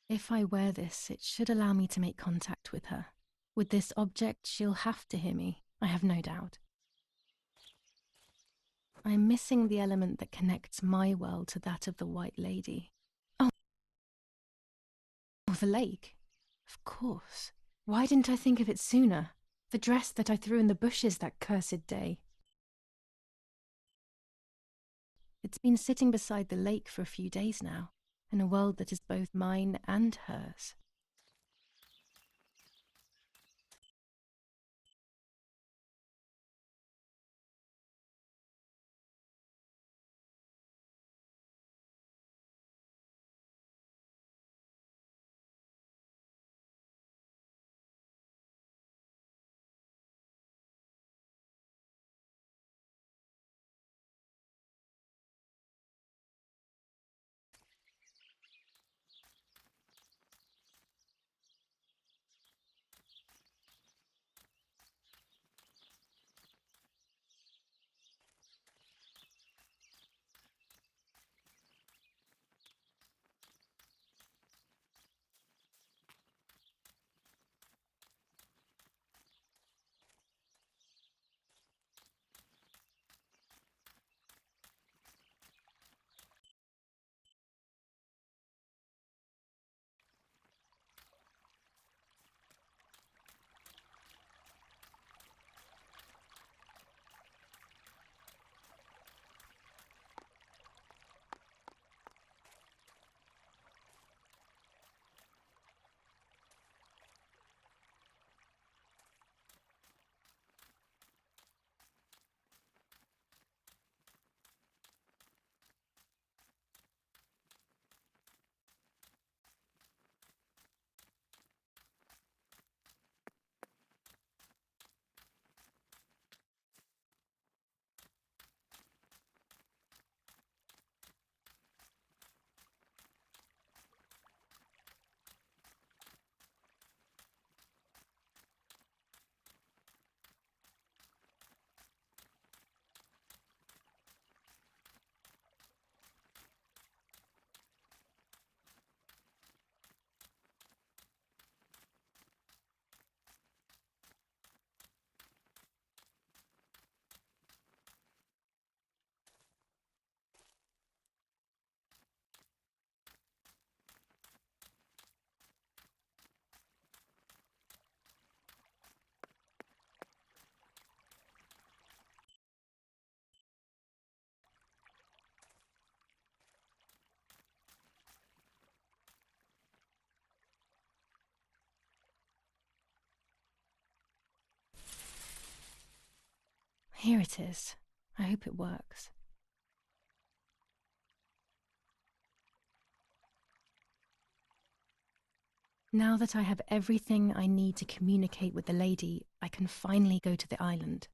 If I wear this, it should allow me to make contact with her. With this object, she'll have to hear me, I have no doubt. I'm missing the element that connects my world to that of the White Lady. Oh, the lake. Of course. Why didn't I think of it sooner? The dress that I threw in the bushes that cursed day. It's been sitting beside the lake for a few days now, in a world that is both mine and hers. Here it is. I hope it works. Now that I have everything I need to communicate with the lady, I can finally go to the island.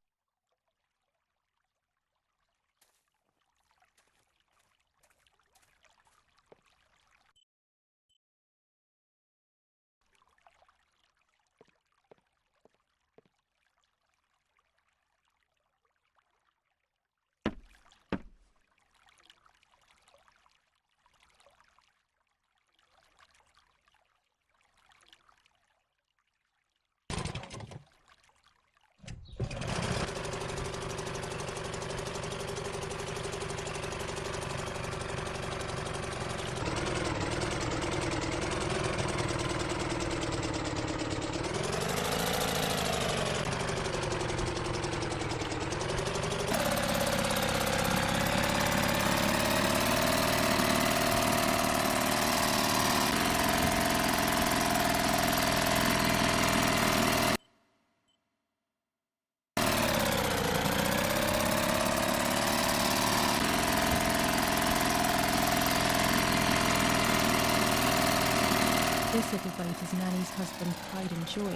This little boat is Nanny's husband's pride and joy.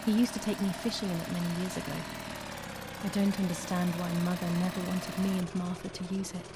He used to take me fishing in it many years ago. I don't understand why Mother never wanted me and Martha to use it.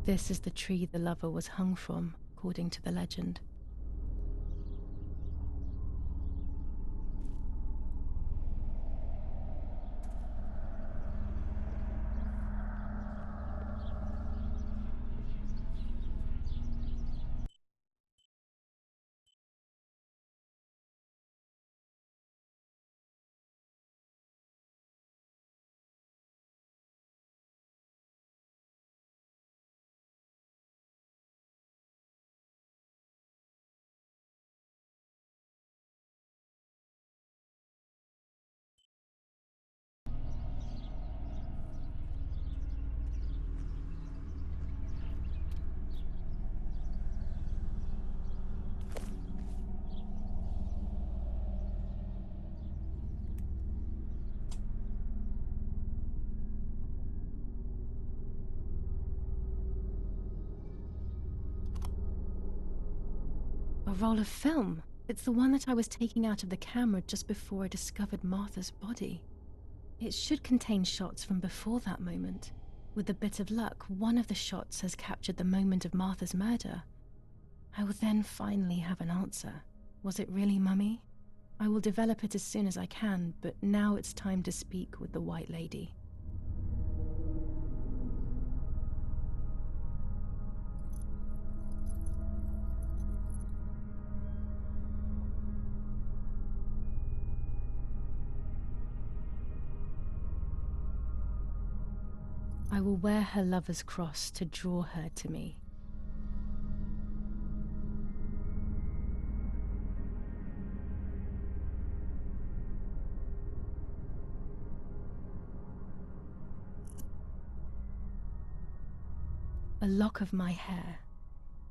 This is the tree the lover was hung from, according to the legend. A roll of film. It's the one that I was taking out of the camera just before I discovered Martha's body. It should contain shots from before that moment. With a bit of luck, one of the shots has captured the moment of Martha's murder. I will then finally have an answer. Was it really Mummy? I will develop it as soon as I can, but now it's time to speak with the White Lady. I will wear her lover's cross to draw her to me. A lock of my hair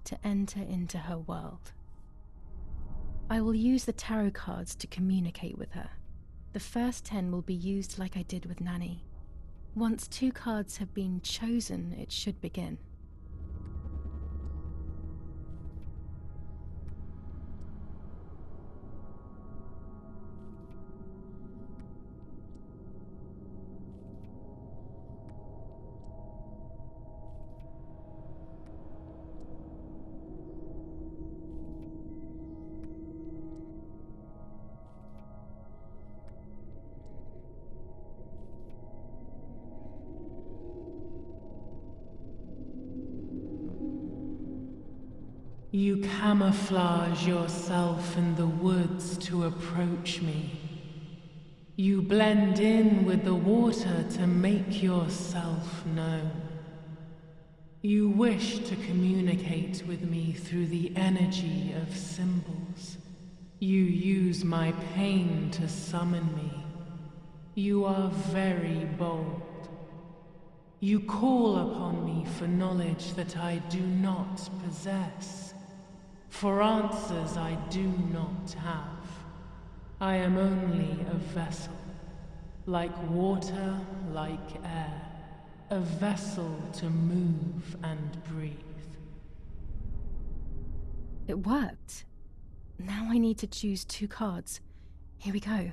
to enter into her world. I will use the tarot cards to communicate with her. The first 10 will be used like I did with Nanny. Once 2 cards have been chosen, it should begin. You camouflage yourself in the woods to approach me. You blend in with the water to make yourself known. You wish to communicate with me through the energy of symbols. You use my pain to summon me. You are very bold. You call upon me for knowledge that I do not possess. For answers I do not have. I am only a vessel, like water, like air, a vessel to move and breathe. It worked. Now I need to choose 2 cards. Here we go.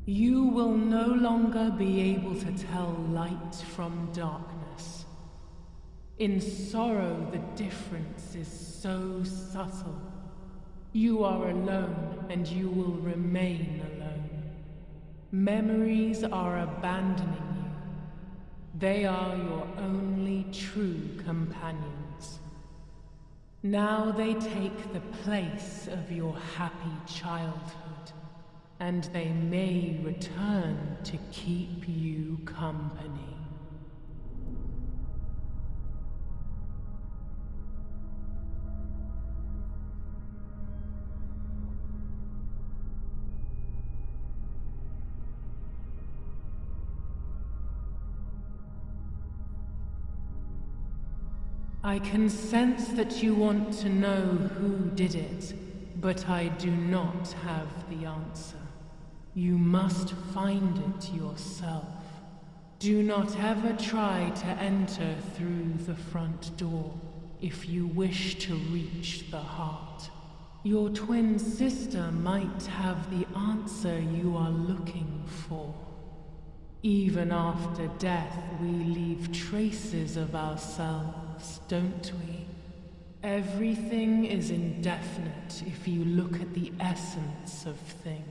You will no longer be able to tell light from darkness. In sorrow, the difference is so subtle. You are alone, and you will remain alone. Memories are abandoning you. They are your only true companions. Now they take the place of your happy childhood, and they may return to keep you company. I can sense that you want to know who did it, but I do not have the answer. You must find it yourself. Do not ever try to enter through the front door if you wish to reach the heart. Your twin sister might have the answer you are looking for. Even after death, we leave traces of ourselves, don't we? Everything is indefinite if you look at the essence of things.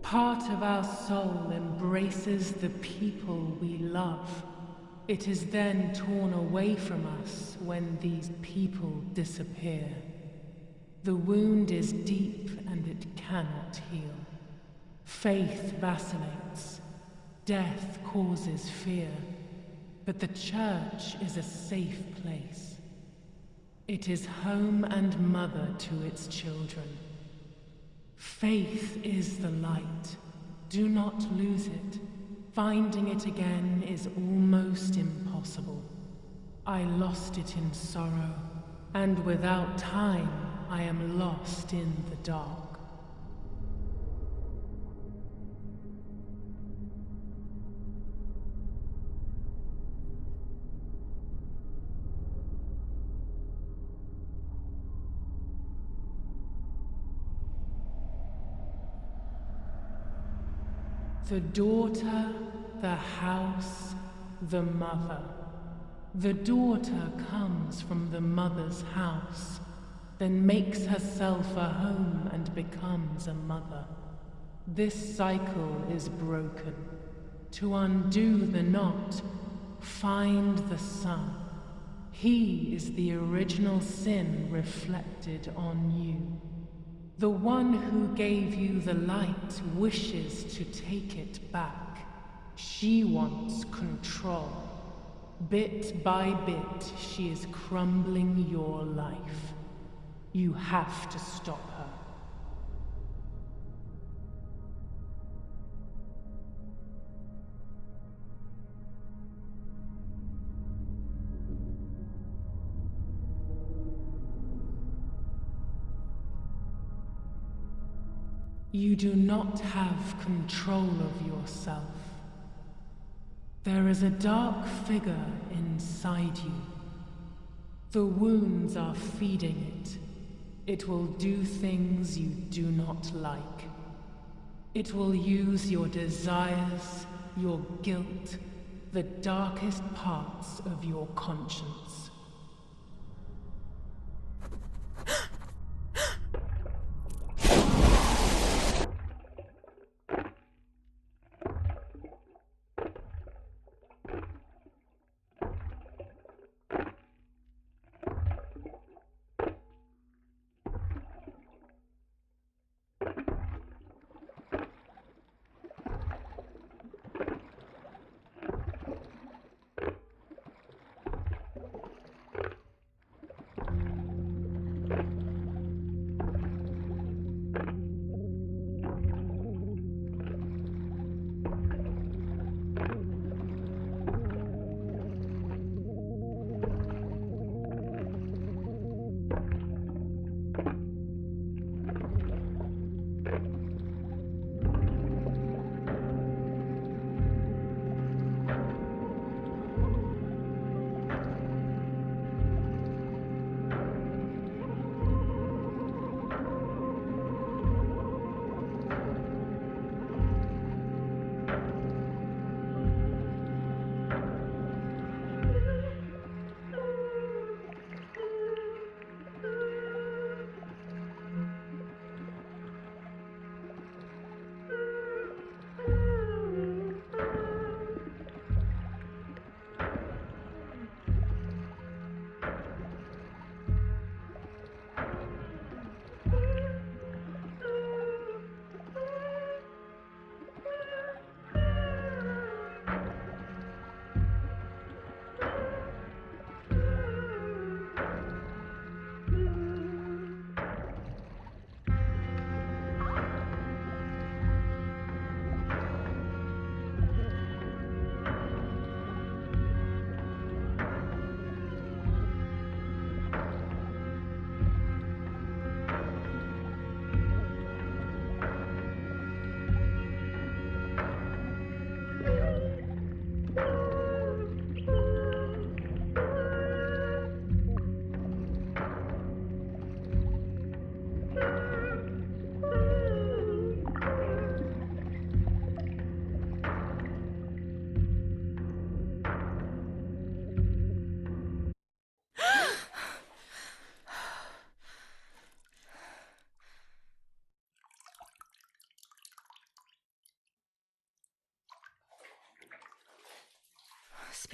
Part of our soul embraces the people we love. It is then torn away from us when these people disappear. The wound is deep and it cannot heal. Faith vacillates. Death causes fear. But the church is a safe place. It is home and mother to its children. Faith is the light. Do not lose it. Finding it again is almost impossible. I lost it in sorrow, and without time, I am lost in the dark. The daughter, the house, the mother. The daughter comes from the mother's house, then makes herself a home and becomes a mother. This cycle is broken. To undo the knot, find the sun. He is the original sin reflected on you. The one who gave you the light wishes to take it back. She wants control. Bit by bit, she is crumbling your life. You have to stop her. You do not have control of yourself. There is a dark figure inside you. The wounds are feeding it. It will do things you do not like. It will use your desires, your guilt, the darkest parts of your conscience.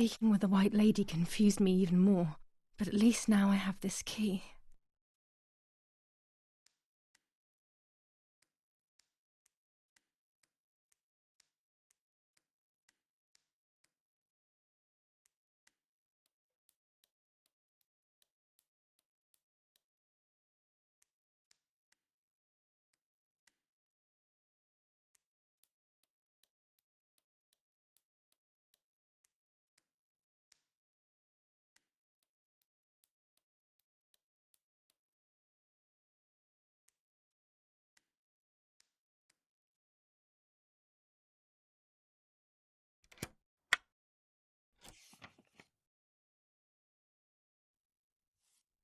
Speaking with the White Lady confused me even more, but at least now I have this key.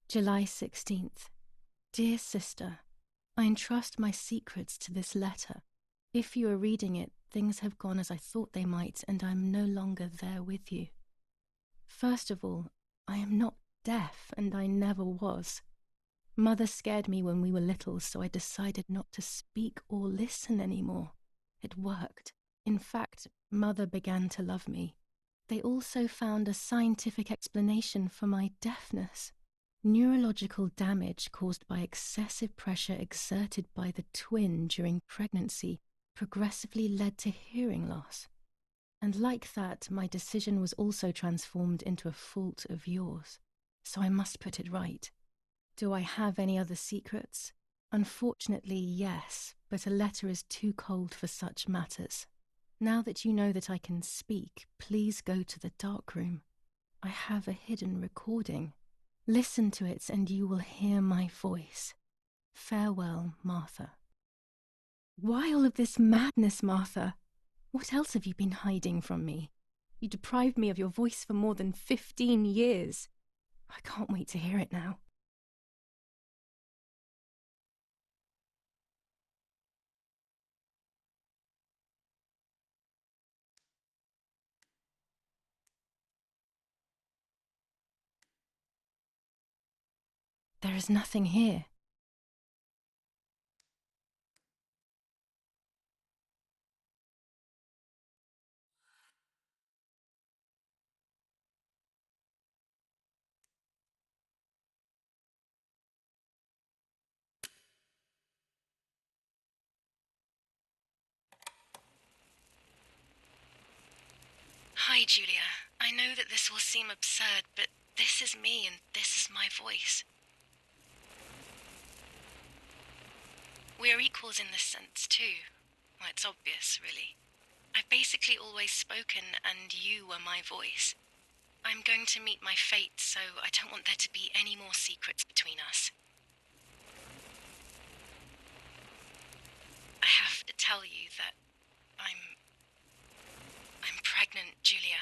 July 16th. Dear Sister, I entrust my secrets to this letter. If you are reading it, things have gone as I thought they might, and I am no longer there with you. First of all, I am not deaf, and I never was. Mother scared me when we were little, so I decided not to speak or listen anymore. It worked. In fact, Mother began to love me. They also found a scientific explanation for my deafness. Neurological damage caused by excessive pressure exerted by the twin during pregnancy progressively led to hearing loss. And like that, my decision was also transformed into a fault of yours. So I must put it right. Do I have any other secrets? Unfortunately, yes, but a letter is too cold for such matters. Now that you know that I can speak, please go to the dark room. I have a hidden recording. Listen to it and you will hear my voice. Farewell, Martha. Why all of this madness, Martha? What else have you been hiding from me? You deprived me of your voice for more than 15 years. I can't wait to hear it now. There is nothing here. Hi, Julia. I know that this will seem absurd, but this is me and this is my voice. We are equals in this sense, too. Well, it's obvious, really. I've basically always spoken, and you were my voice. I'm going to meet my fate, so I don't want there to be any more secrets between us. I have to tell you that I'm pregnant, Julia.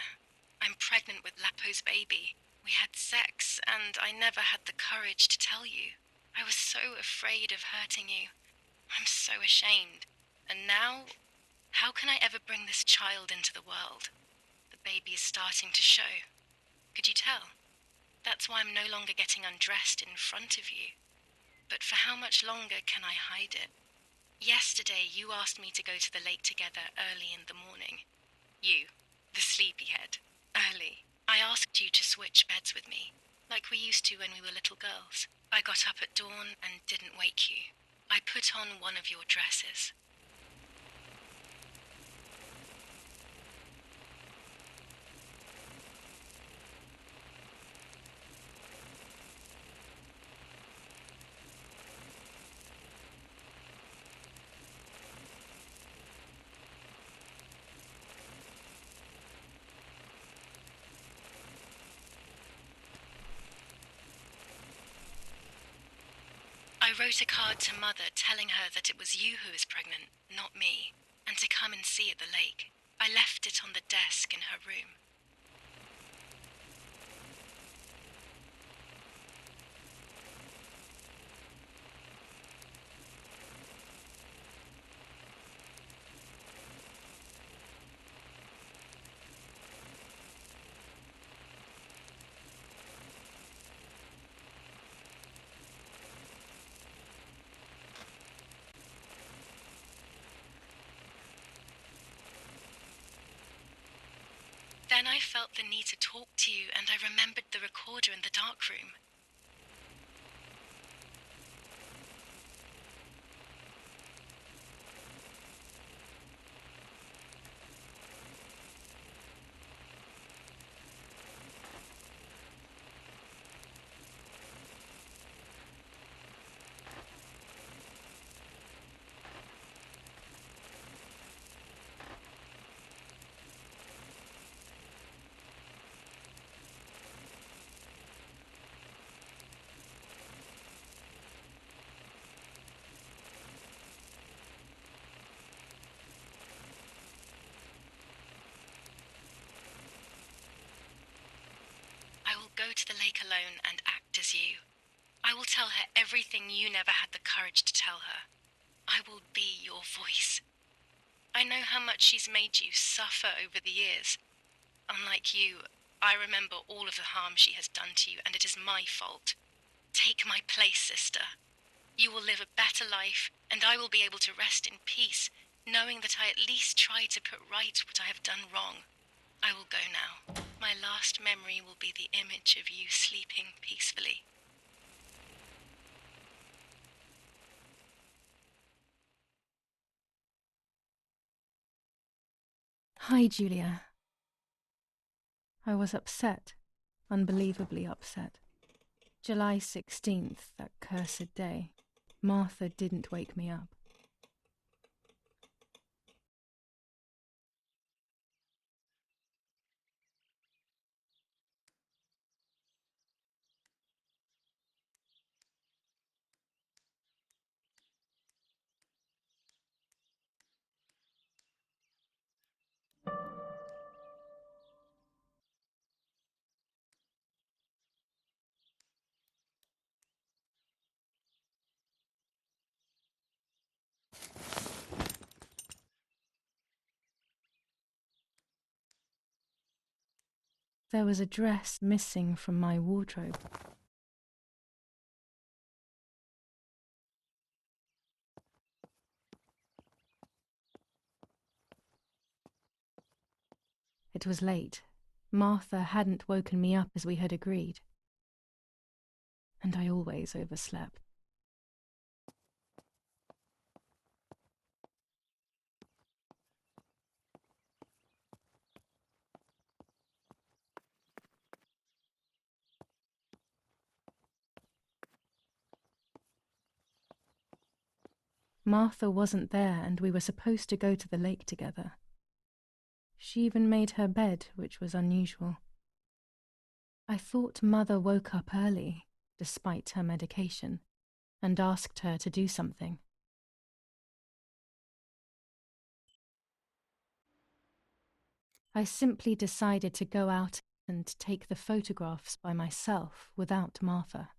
I'm pregnant with Lapo's baby. We had sex, and I never had the courage to tell you. I was so afraid of hurting you. I'm so ashamed. And now, how can I ever bring this child into the world? The baby is starting to show. Could you tell? That's why I'm no longer getting undressed in front of you. But for how much longer can I hide it? Yesterday, you asked me to go to the lake together early in the morning. You, the sleepyhead. Early. I asked you to switch beds with me, like we used to when we were little girls. I got up at dawn and didn't wake you. I put on one of your dresses. I wrote a card to Mother telling her that it was you who was pregnant, not me, and to come and see at the lake. I left it on the desk in her room. Then I felt the need to talk to you, and I remembered the recorder in the dark room. I will go to the lake alone and act as you. I will tell her everything you never had the courage to tell her. I will be your voice. I know how much she's made you suffer over the years. Unlike you, I remember all of the harm she has done to you, and it is my fault. Take my place, sister. You will live a better life, and I will be able to rest in peace, knowing that I at least tried to put right what I have done wrong. I will go now. My last memory will be the image of you sleeping peacefully. Hi, Julia. I was upset, unbelievably upset. July 16th, that cursed day. Martha didn't wake me up. There was a dress missing from my wardrobe. It was late. Martha hadn't woken me up as we had agreed. And I always overslept. Martha wasn't there, and we were supposed to go to the lake together. She even made her bed, which was unusual. I thought Mother woke up early, despite her medication, and asked her to do something. I simply decided to go out and take the photographs by myself without Martha.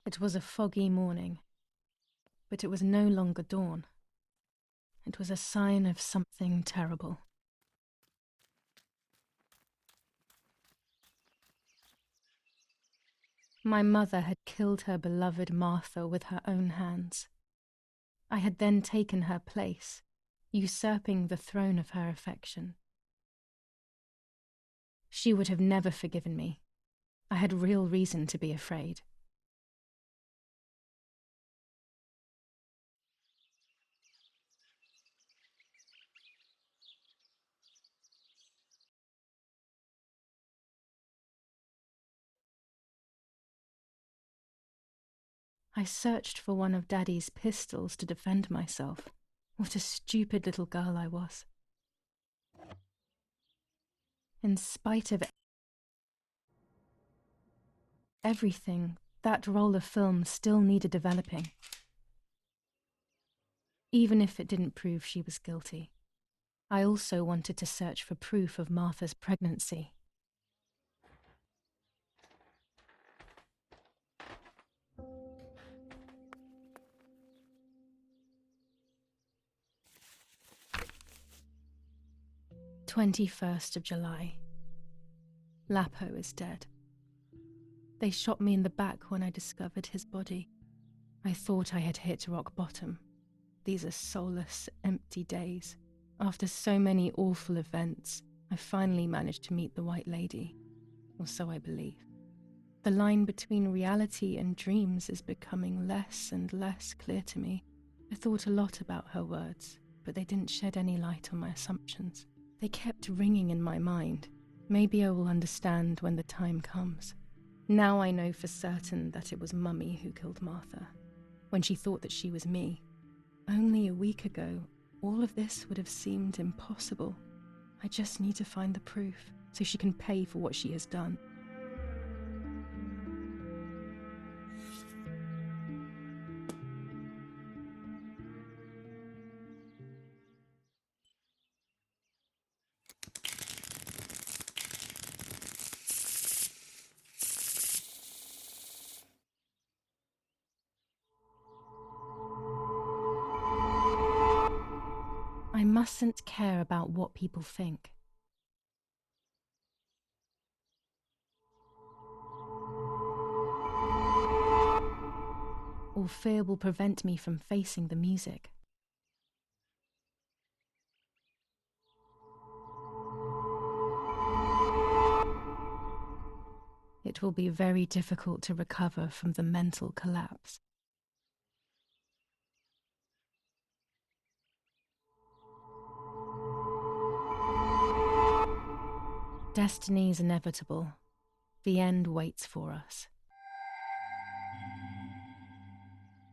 It was a foggy morning, but it was no longer dawn. It was a sign of something terrible. My mother had killed her beloved Martha with her own hands. I had then taken her place, usurping the throne of her affection. She would have never forgiven me. I had real reason to be afraid. I searched for one of Daddy's pistols to defend myself. What a stupid little girl I was. In spite of everything, that roll of film still needed developing. Even if it didn't prove she was guilty. I also wanted to search for proof of Martha's pregnancy. July 21st. Lapo is dead. They shot me in the back when I discovered his body. I thought I had hit rock bottom. These are soulless, empty days. After so many awful events, I finally managed to meet the White Lady, or so I believe. The line between reality and dreams is becoming less and less clear to me. I thought a lot about her words, but they didn't shed any light on my assumptions. They kept ringing in my mind. Maybe I will understand when the time comes. Now I know for certain that it was Mummy who killed Martha, when she thought that she was me. Only a week ago, all of this would have seemed impossible. I just need to find the proof, so she can pay for what she has done. I mustn't care about what people think. Or fear will prevent me from facing the music. It will be very difficult to recover from the mental collapse. Destiny is inevitable. The end waits for us.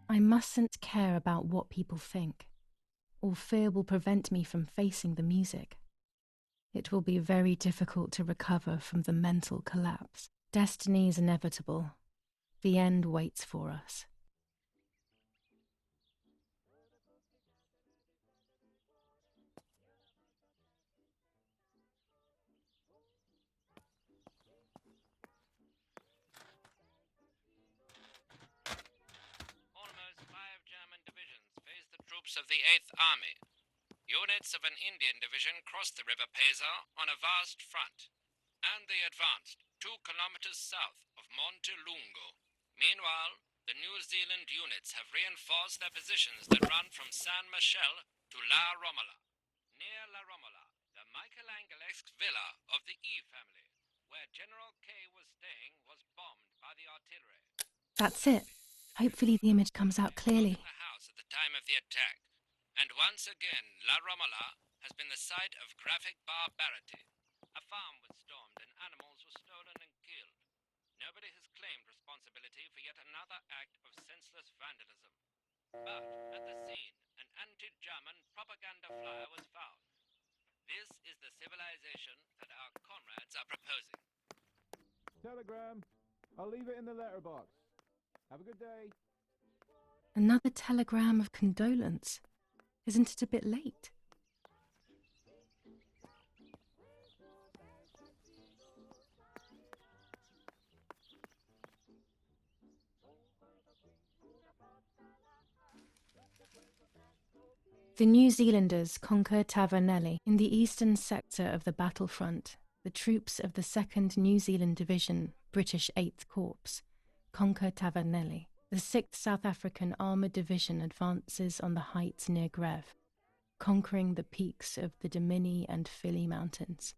I mustn't care about what people think, or fear will prevent me from facing the music. It will be very difficult to recover from the mental collapse. Destiny is inevitable. The end waits for us. Almost 5 German divisions faced the troops of the 8th Army. Units of an Indian division crossed the River Pesa on a vast front, and they advanced 2 kilometers south of Monte Lungo. Meanwhile, the New Zealand units have reinforced their positions that run from San Michel to La Romola. Near La Romola, the Michelangelesque villa of the E family, where General K was staying, was bombed by the artillery. That's it. Hopefully the image comes out clearly. In the house at the time of the attack, and once again La Romola has been the site of graphic barbarity. A farm was stormed and animals were stolen and killed. Nobody has claimed responsibility for yet another act of senseless vandalism. But at the scene, an anti-German propaganda flyer was found. This is the civilization that our comrades are proposing. Telegram. I'll leave it in the letterbox. Have a good day. Another telegram of condolence. Isn't it a bit late? The New Zealanders conquered Tavernelli. In the eastern sector of the battlefront, the troops of the 2nd New Zealand Division, British 8th Corps, conquered Tavernelli. The 6th South African Armoured Division advances on the heights near Greve, conquering the peaks of the Dimini and Fili Mountains.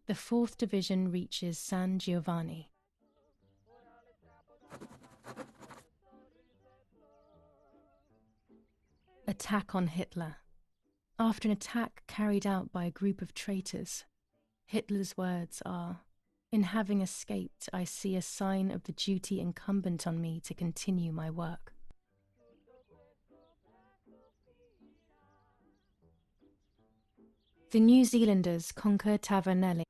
The 4th Division reaches San Giovanni. Attack on Hitler. After an attack carried out by a group of traitors, Hitler's words are, "In having escaped, I see a sign of the duty incumbent on me to continue my work." The New Zealanders conquer Tavernelli.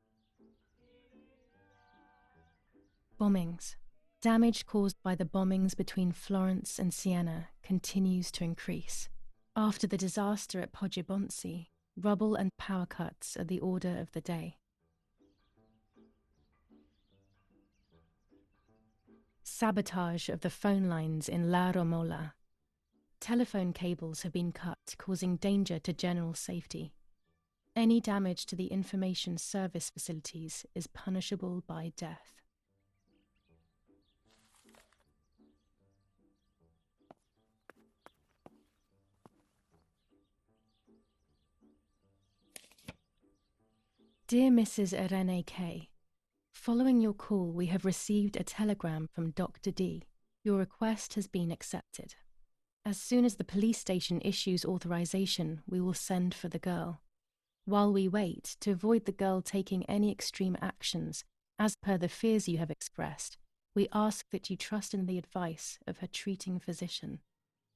Bombings. Damage caused by the bombings between Florence and Siena continues to increase. After the disaster at Poggibonsi, rubble and power cuts are the order of the day. Sabotage of the phone lines in La Romola. Telephone cables have been cut, causing danger to general safety. Any damage to the information service facilities is punishable by death. Dear Mrs. Irene K., following your call, we have received a telegram from Dr. D. Your request has been accepted. As soon as the police station issues authorization, we will send for the girl. While we wait, to avoid the girl taking any extreme actions, as per the fears you have expressed, we ask that you trust in the advice of her treating physician.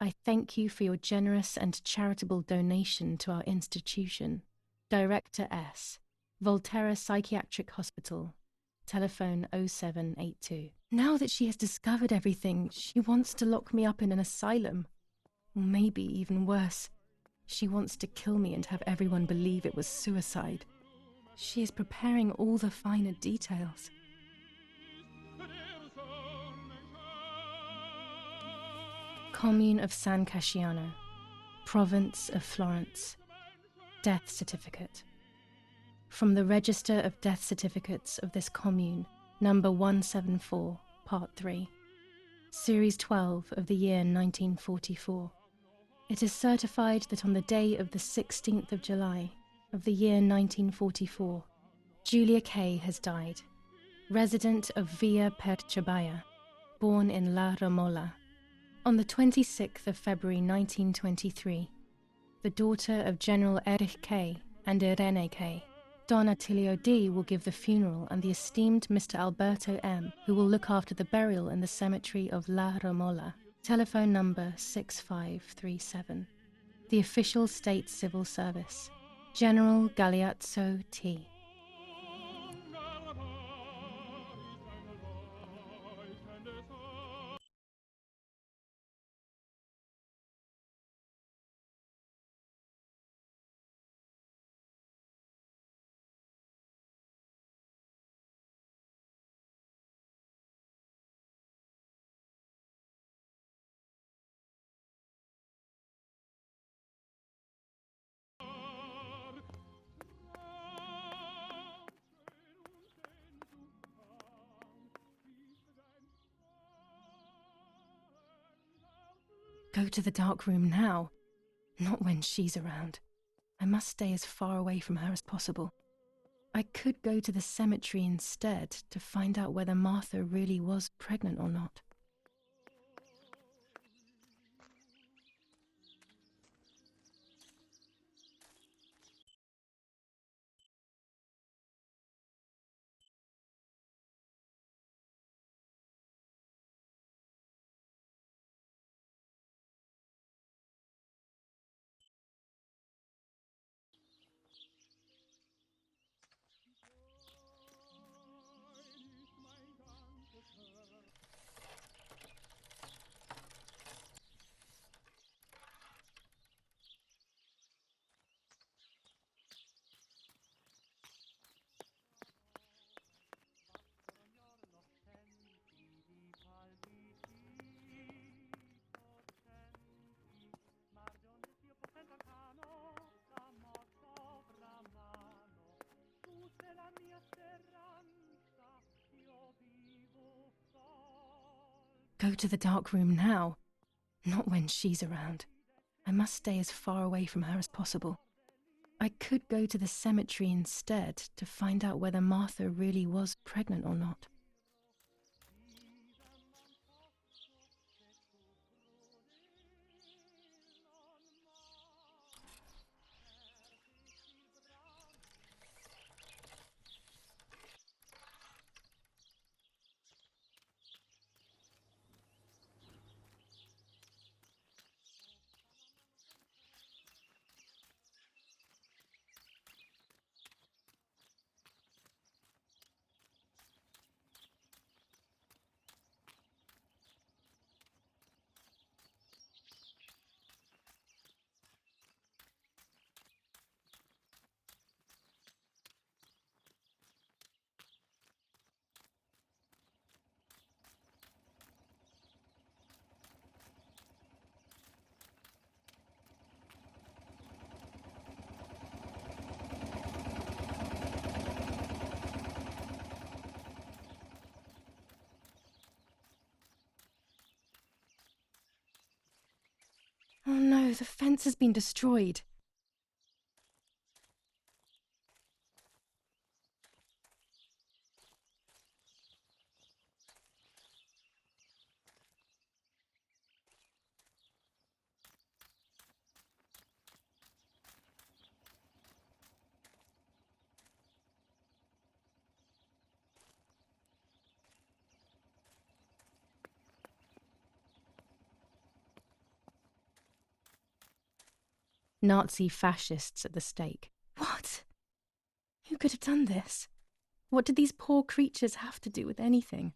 I thank you for your generous and charitable donation to our institution. Director S. Volterra Psychiatric Hospital. Telephone 0782. Now that she has discovered everything, she wants to lock me up in an asylum. Or maybe even worse. She wants to kill me and have everyone believe it was suicide. She is preparing all the finer details. Commune of San Casciano. Province of Florence. Death certificate. From the Register of Death Certificates of this commune, number 174, part 3, series 12 of the year 1944. It is certified that on the day of the 16th of July of the year 1944, Julia K. has died, resident of Via Perciabaya, born in La Romola. On the 26th of February 1923, the daughter of General Erich K. and Irene K., Don Attilio D. will give the funeral, and the esteemed Mr. Alberto M., who will look after the burial in the cemetery of La Romola. Telephone number 6537. The official state civil service. General Galeazzo T. Go to the dark room now. Not when she's around. I must stay as far away from her as possible. I could go to the cemetery instead to find out whether Martha really was pregnant or not. Go to the dark room now. Not when she's around. I must stay as far away from her as possible. I could go to the cemetery instead to find out whether Martha really was pregnant or not. No, the fence has been destroyed. Nazi fascists at the stake. What? Who could have done this? What did these poor creatures have to do with anything?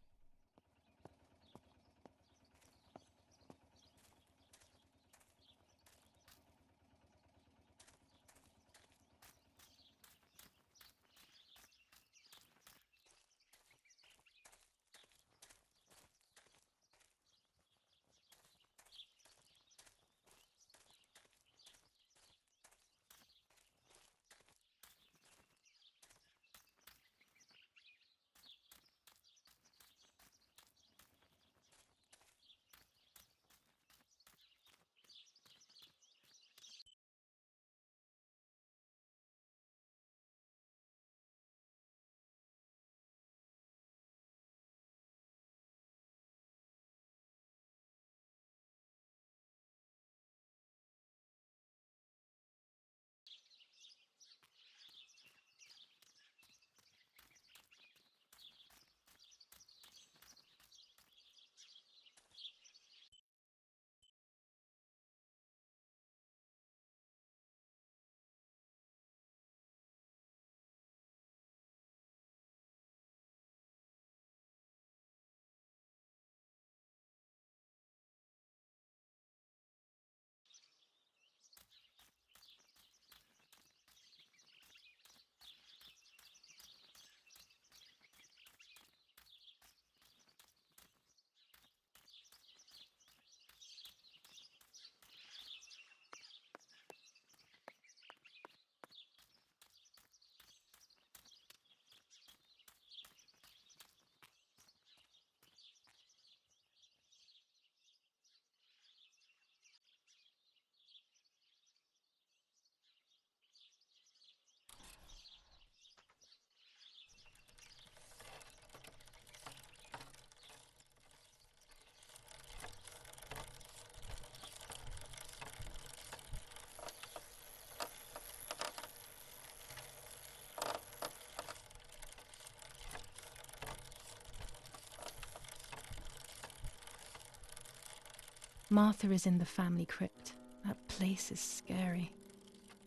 Martha is in the family crypt. That place is scary.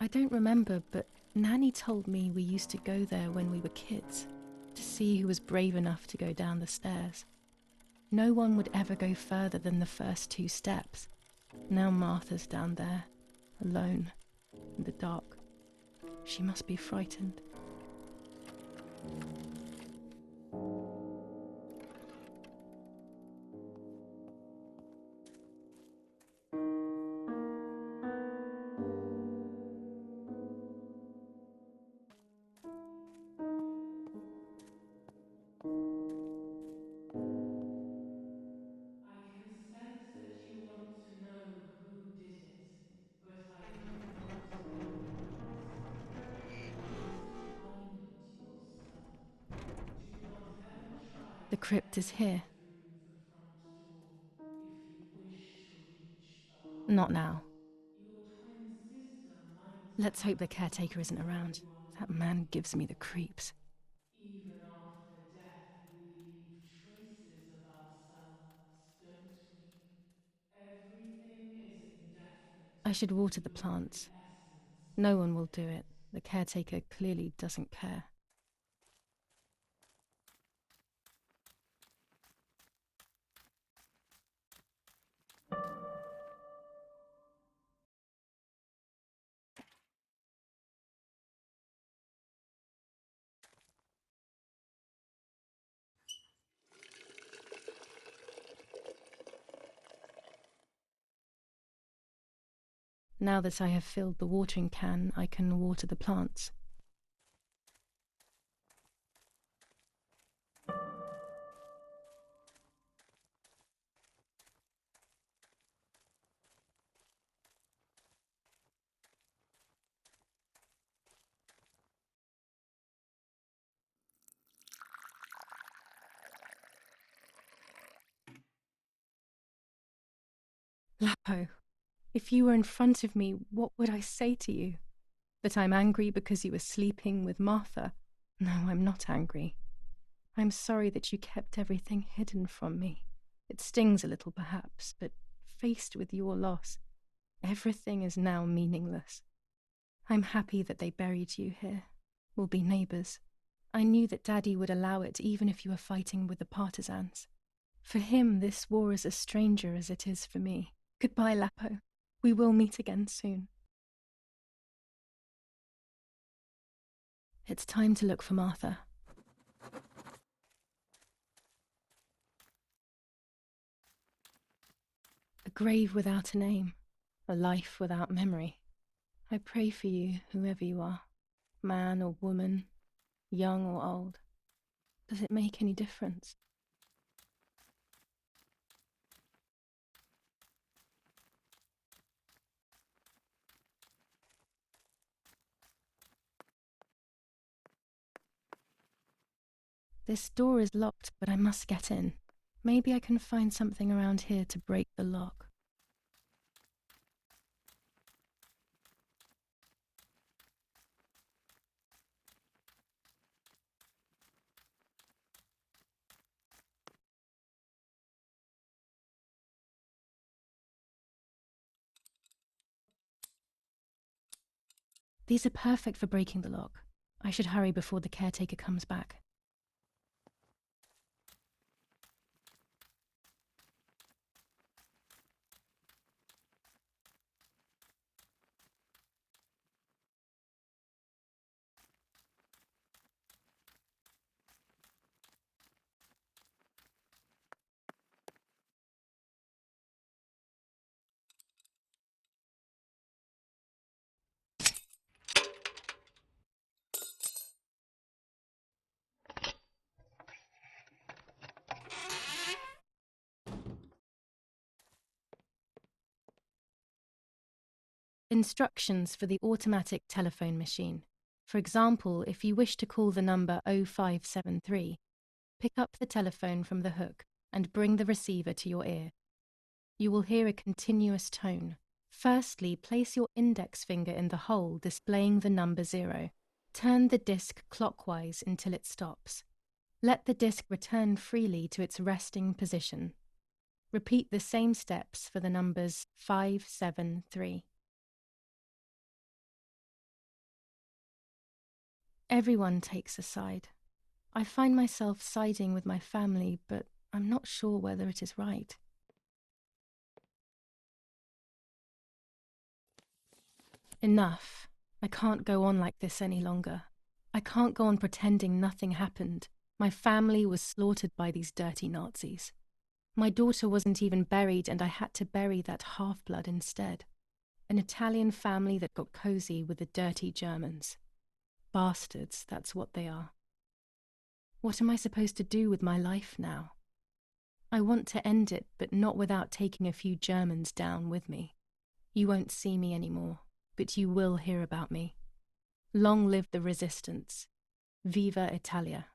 I don't remember, but Nanny told me we used to go there when we were kids, to see who was brave enough to go down the stairs. No one would ever go further than the first 2 steps. Now Martha's down there, alone, in the dark. She must be frightened. I can sense that you want to know who did it, but I do not know the answer. You must find it yourself. Do not ever try The to crypt is enter here. through the front door if you wish to reach the Not heart. now. Your twin sister might Let's hope have the caretaker isn't known around. you That man underneath gives me it the all. creeps. Even after death, we leave traces of ourselves, don't we? Everything is indefinite, I should water the even the plants. essence No of one will do it. it. The caretaker clearly doesn't care. Now that I have filled the watering can, I can water the plants. Lapo, if you were in front of me, what would I say to you? That I'm angry because you were sleeping with Martha? No, I'm not angry. I'm sorry that you kept everything hidden from me. It stings a little, perhaps, but faced with your loss, everything is now meaningless. I'm happy that they buried you here. We'll be neighbors. I knew that Daddy would allow it even if you were fighting with the partisans. For him, this war is a stranger as it is for me. Goodbye, Lapo. We will meet again soon. It's time to look for Martha. A grave without a name, a life without memory. I pray for you, whoever you are, man or woman, young or old. Does it make any difference? This door is locked, but I must get in. Maybe I can find something around here to break the lock. These are perfect for breaking the lock. I should hurry before the caretaker comes back. Instructions for the automatic telephone machine. For example, if you wish to call the number 0573, pick up the telephone from the hook and bring the receiver to your ear. You will hear a continuous tone. Firstly, place your index finger in the hole displaying the number 0. Turn the disc clockwise until it stops. Let the disc return freely to its resting position. Repeat the same steps for the numbers 573. Everyone takes a side. I find myself siding with my family, but I'm not sure whether it is right. Enough. I can't go on like this any longer. I can't go on pretending nothing happened. My family was slaughtered by these dirty Nazis. My daughter wasn't even buried, and I had to bury that half-blood instead. An Italian family that got cozy with the dirty Germans. Bastards, that's what they are. What am I supposed to do with my life now? I want to end it, but not without taking a few Germans down with me. You won't see me anymore, but you will hear about me. Long live the resistance. Viva Italia.